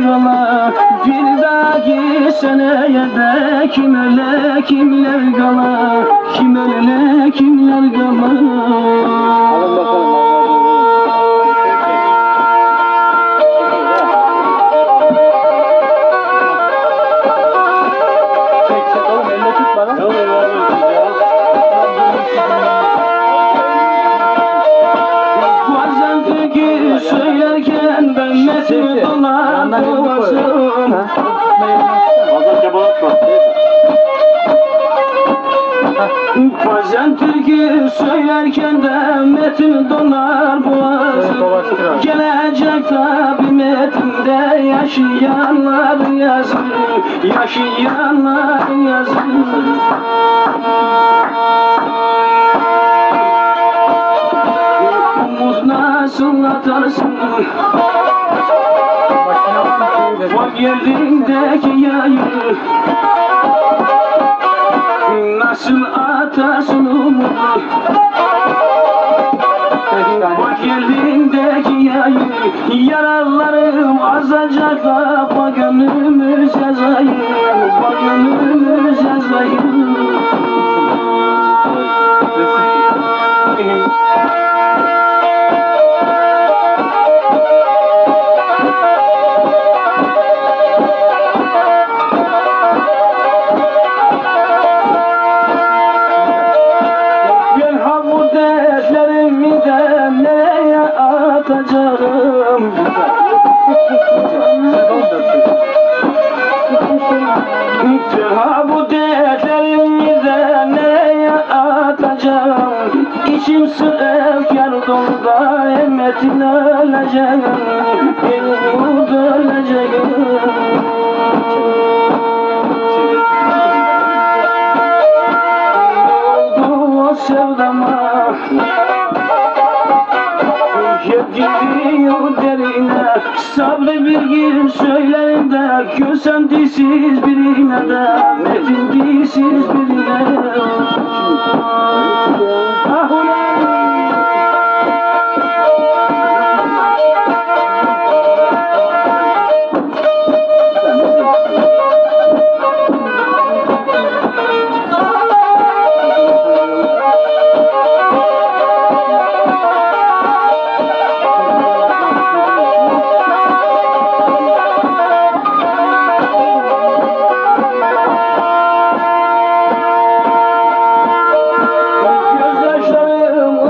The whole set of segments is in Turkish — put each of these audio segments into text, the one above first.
hayrola, bir dahaki seneye de kim öle kimler kala, kim öle kimler kala. Alın bakalım. Çek oğlum, elini tut bana. Bazen türkü söylerken ben metni dolar boğazım. Fazla çabalatma. Bazen türkü söylerken de metin dolar boğazım. Gelecek tabi metinde yaşayanlar yazır, yaşayanlar yazır. Umut nasıl atarsın? Bak yerindeki yayı nasıl atarsın umudu? Bak yerindeki yayı, yaralarım azacak da bak gönlümüz yazayım, bak gönlümüz yazayım. Bu dertlerimi de nereye atacağım? İçim efkar dolu da emmetin öleceğim, umut öleceğim. Ne oldu o sevdama? Gidiyor derine, sabrı bir gün söylerim de, görsem dişsiz birine de, metin dişsiz birine. Ah ulan!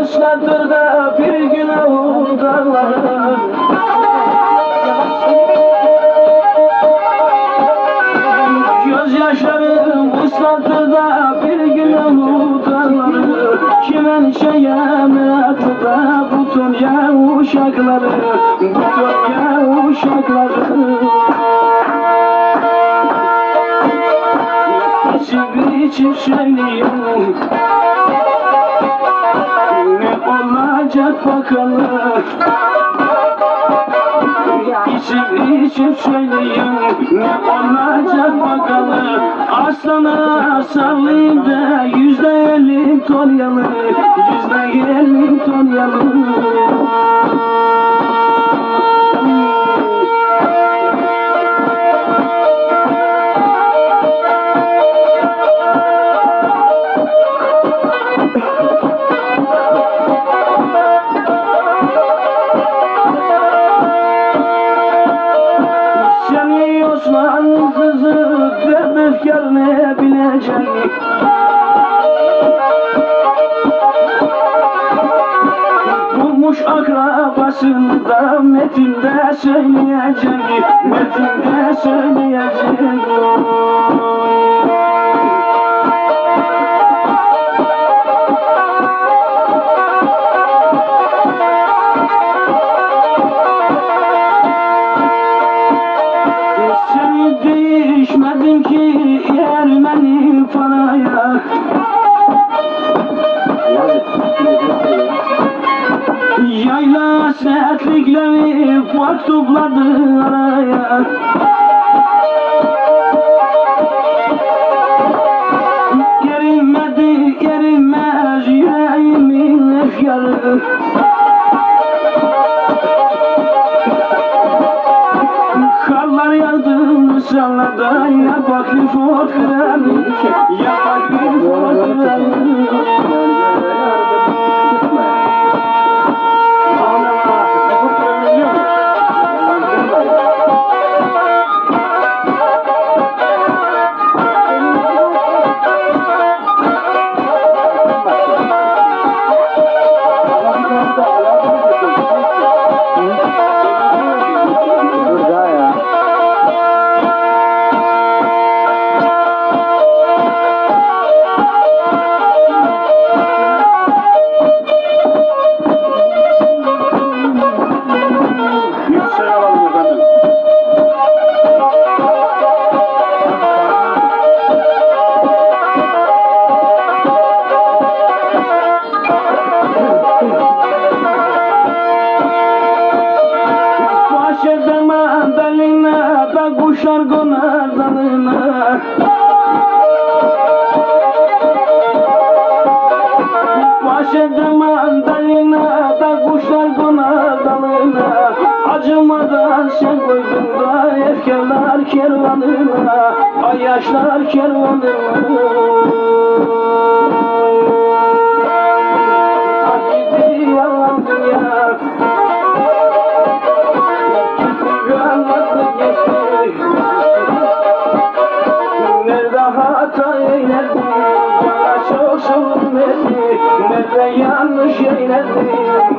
Islattır da bir gün avuldarlar. Gözyaşlarım ıslattır da bir gün avuldarlar. Kimin şeye meraklı da bu dünya uşakları, bu dünya uşakları. İçip söyleyeyim, ne olacak bakalım. İçip söyleyeyim, ne olacak bakalım. Aslana sallayayım da %50 ton yalı, %50 ton yalı. Osman kızı derdefkar ne bilecek? Bulmuş akrabasında metinde söyleyecek, metinde söyleyecek. Seni değişmedim ki Ermeni paraya. Yayla hasretlikleri fark topladı araya. Gerilmedi, gerilmez yüreğimin efkarı. Karlar yağdı Mısır'da ya bak bir fotoğraf ya bak bir fotoğraf. Kuşlar konar dalına Bahçede mandalina da kuşlar konar dalına Acımadan sen koydun da efkarlar kervanına Ay yaşlar kervanına Acıdı yalan dünya Nerede hata eyledim, bana çok zulmetti. Nerede yanlış eyledim,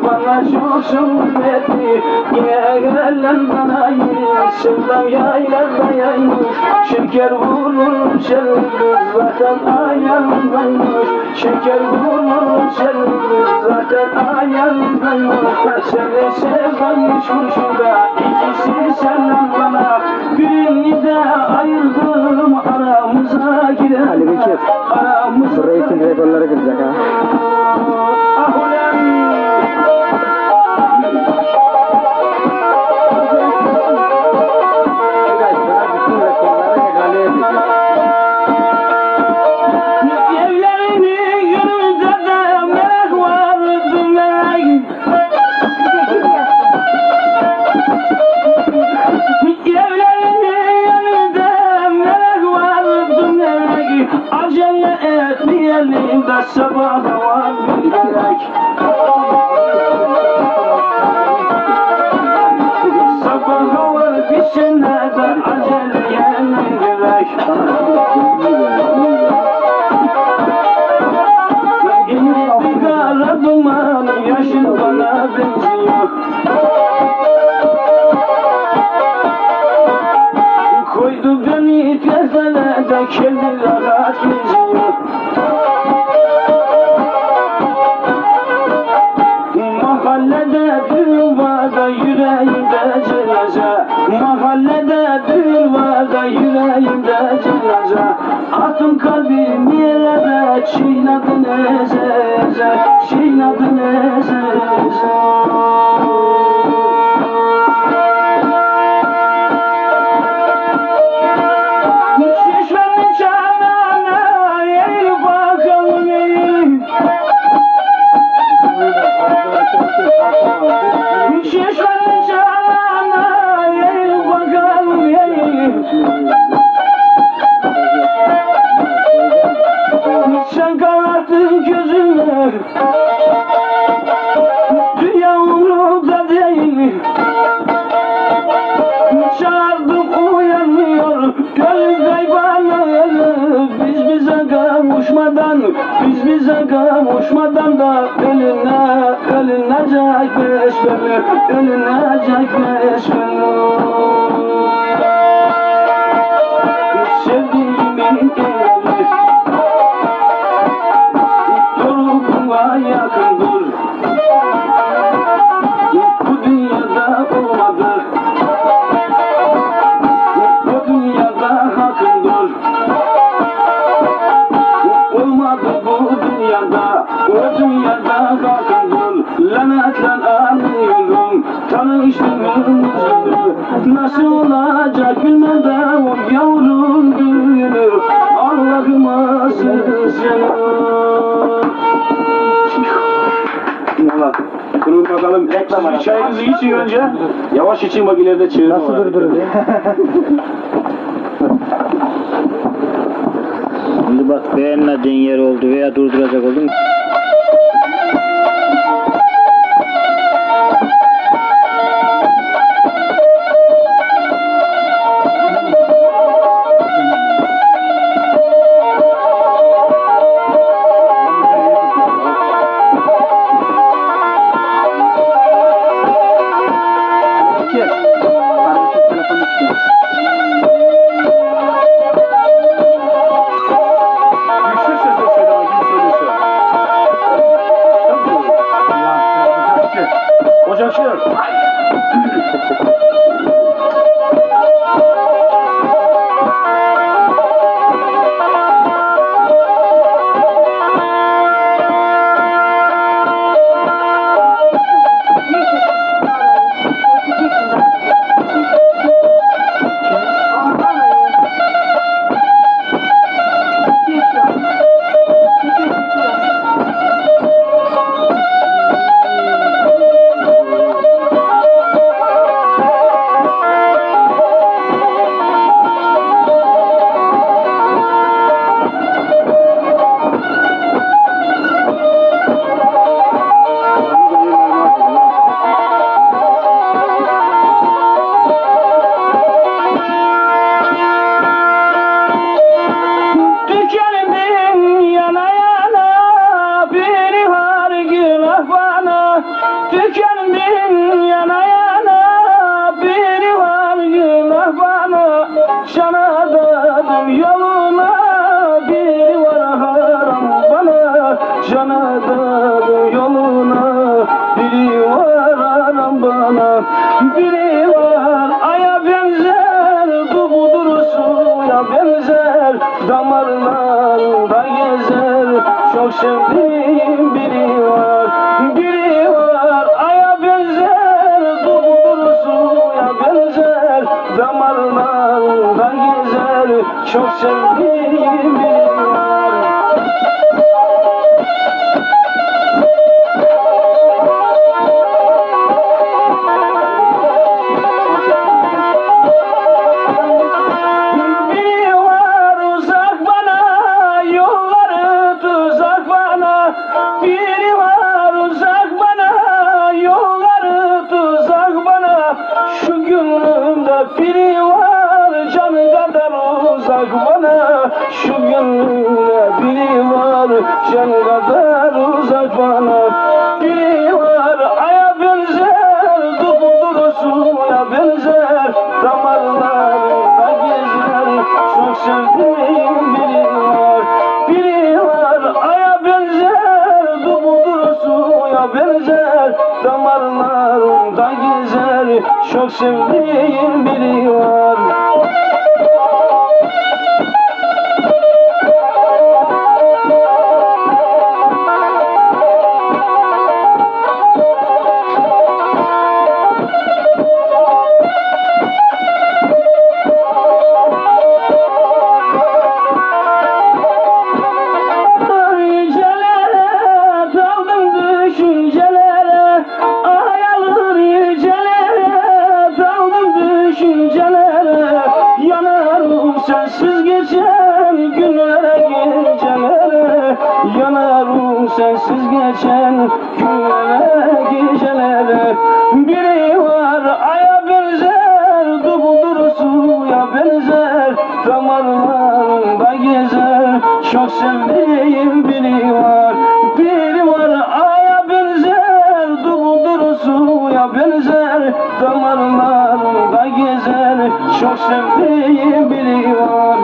bana çok zulmetti. Yine gelen bana yine, sevdam yaylarda yaymış. Şeker vurur çelmiş, zaten ayağındaymış. Şeker vurur çelmiş, zaten ayağındaymış. Seni sevdam uçmuşunda, ikisi senden bana. Birini de ayırdım aramıza giren. Ali Bekir, aramıza bu reyting rekorları kıracak ha. Ah ulan. Bütün rekorları egale edecek. Evlerini görünce de merak vardı merak. Evlerini görünce merak vardı merak. Acele etmeyelim de sabaha var bir gerek. Sabaha var bir sene de aceleye gerek. Bir kara duman yaşın bana benziyor. Koydu beni tezlere kendi rahat geziyor. Mahallede düğün var da yüreğimde cenaze. Mahallede düğün var da yüreğimde cenaze. Atım kalbim yere çiğnedin eze eze. Çiğnedin eze eze. Şişmenin çanağına eğil bakalım eğil. Şişmenin çanağına eğil bakalım eğil. Sen kararttın gözünü, dünya umurumda değil. Çağırdım uyanmıyor, gönlüm kaybanır. Biz bize kavuşmadan da ölünecek beş beni, ölünecek beş beni. Sevdiğimin eli, ruhuma yakındır. Bu dünyada olmadı. Bu dünyada hakkındır. Olmadı bu dünyada. O dünyada hakkındır. Lanetlen anlıyorum. Tanıştığım üzüldü. Nasıl olacak bilmeden o yavrum gülü. Allah'ıma sığsın. Reklam. Durun bakalım. Reklam. Siz bir çayınızı için önce. Yavaş için bak ileride çığırma var. Nasıl durdurur ya? Şimdi bak beğenmediğin yer oldu veya durduracak oldun. Kardeşim telefonu istiyor. Yüksek sesle söyle ama kim söylüyorsa. Ocakçı. Tükendin yana yana biri var günah bana. Tükendin yana yana biri var günah bana. Sana dadım yoluna biri var haram bana. Sana dadım yoluna biri var haram bana. Biri var aya benzer dubudur suya benzer. Damarlarda gezer çok sevdiğim biri var. Biri var aya benzer dubudur suya benzer. Damarlarda gezer çok sevdiğim biri var. Biri var uzak bana, yolları tuzak bana. Biri var uzak bana, yolları tuzak bana. Şu gönlümde biri var, canı kadar uzak bana. Şu gönlümde biri var, canı kadar uzak bana. Biri var aya benzer, dubudur suya benzer. Damarlarda gezer, çok sevdiğim biri var. Biri var aya benzer, dubudur suya benzer. Damarlarda gezer, çok sevdiğim biri var. Yücelere daldım düşüncelere, ayalır yücelere daldım düşüncelere. Yanarım sensiz geçen günlere gecelere. Yanarım sensiz geçen günlere gecelere. Biri var aya benzer, dubudur suya benzer. Damarlarında gezer, çok sevdiğim biri var. Biri var aya benzer, dubudur suya benzer. Damarlarında gezer, çok sevdiğim biri var.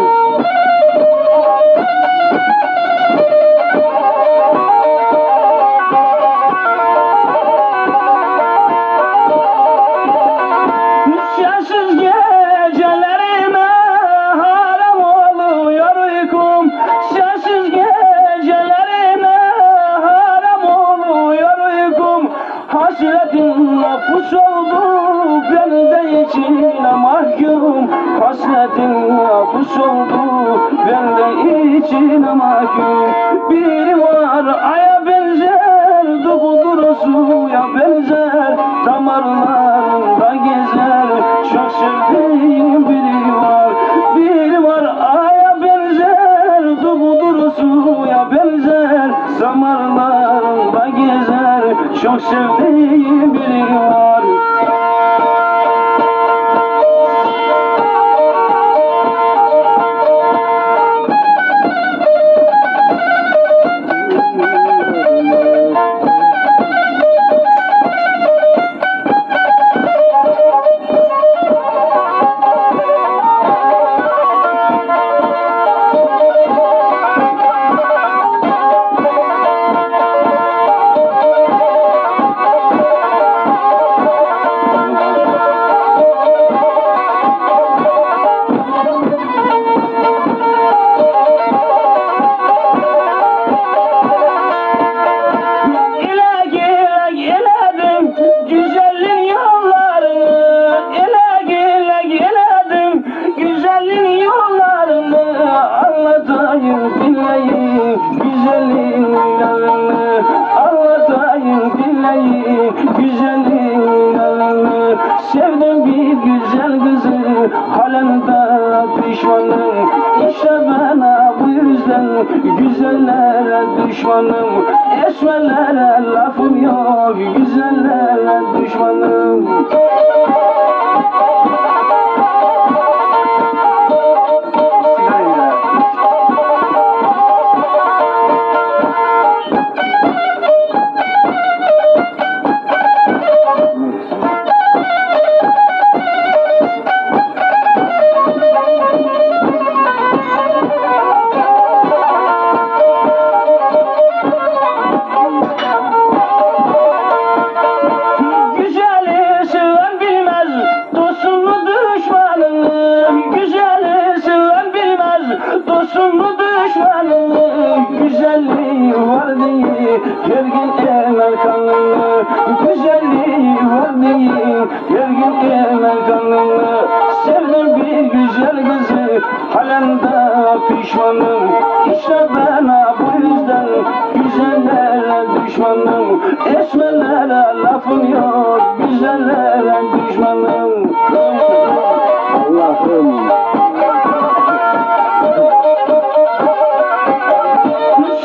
Sensiz gecelerime haram oluyor uykum. Sensiz gecelerime haram oluyor uykum. Hasretin nafus oldu bende içine mahkum. Hasretin nafus oldu bende içine mahkum. Biri var aya benzer, dubudur suya benzer, damarlarında gezer. Çok sevdiğim biri var, biri var aya benzer, dupduru suya benzer, damarlarında gezer. Çok sevdiğim biri var. Sevdim bir güzel kızı, halen da pişmanım. İşte bana bu yüzden güzellere düşmanım. Esmerlere lafım yok, güzellere düşmanım. Dostunu düşmanını, güzelliği var diye her gün emel kanını. Güzelliği var diye her gün emel kanını. Sevdim bir güzel kızı, halen da pişmanım. İşte bana bu yüzden güzellere düşmanım. Esmerlere lafım yok, güzellere düşmanım. Allah'ım.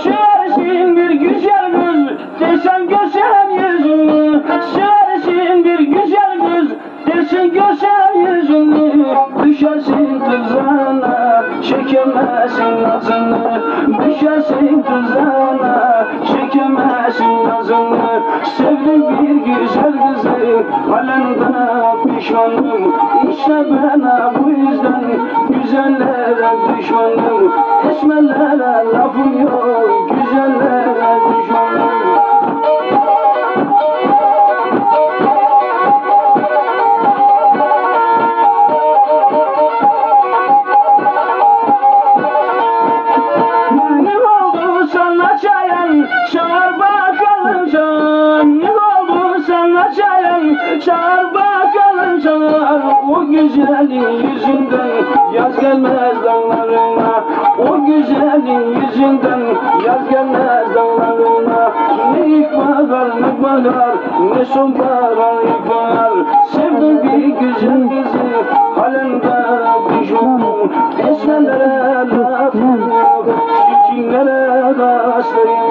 Seversin bir güzel kız, desen görsem yüzünü. Seversin bir güzel kız, desen görsem yüzünü. Düşersin tuzağına, çekemezsin nazını. Düşersin tuzağına, çekemezsin nazını. Sevdim bir güzel kızı, halen da pişmanım. İşte bana bu yüzden güzellere düşmanım. Esmerlere lafım yok, güzellere düşmanım. Ne oldu sana çayan, çağır bakalım can. Ne oldu sana çayan, çağır bakalım çağır. O güzelin yüzünden yaz gelmez dağlarına. O güzelin yüzünden yaz gelmez dağlarına. Ne ilkbahar ne bahar, ne sonbahar ilkbahar. Sevdim bir güzel kızı, halen da pişmanım. Esmerlere lafım yok, çirkinlere rastlayım.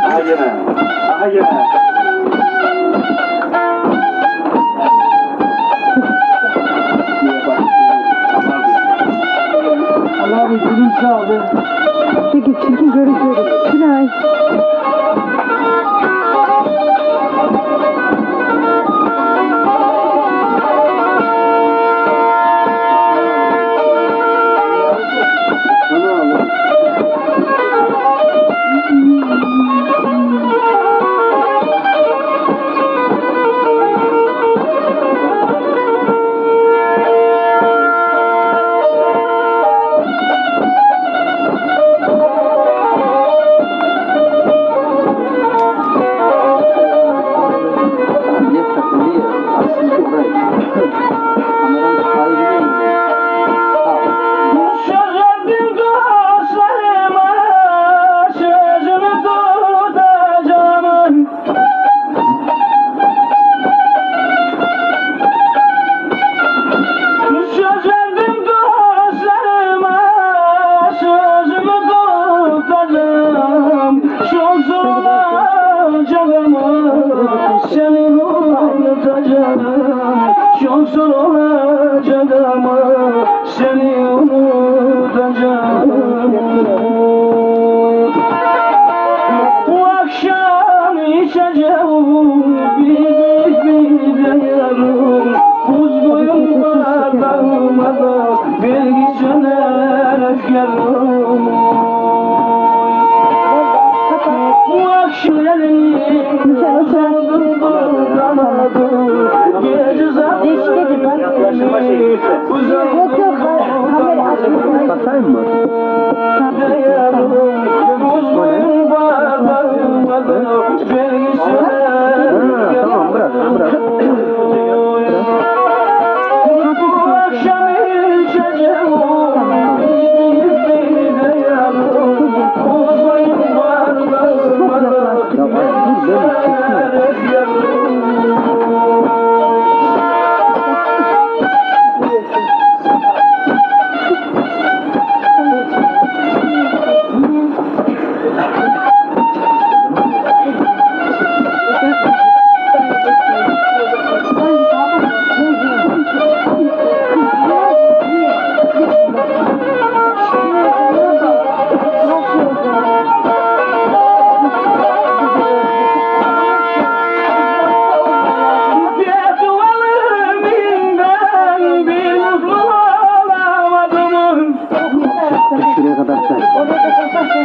Aha gene. Aha gene. Allah'ım gülüm sağ olun. Peki çirkin görüşürüz. Günay. seni unutacağım. Çok zor olacak ama seni unutacağım. Bu akşam içeceğim bir yarım. Buz boyunma dağılmadan belki söner efkarım. Bu akşam uzandım duramadım. Gece zaten Yaklaşma şeyi lütfen. Yok yok, kamera açmış. Satayım mı?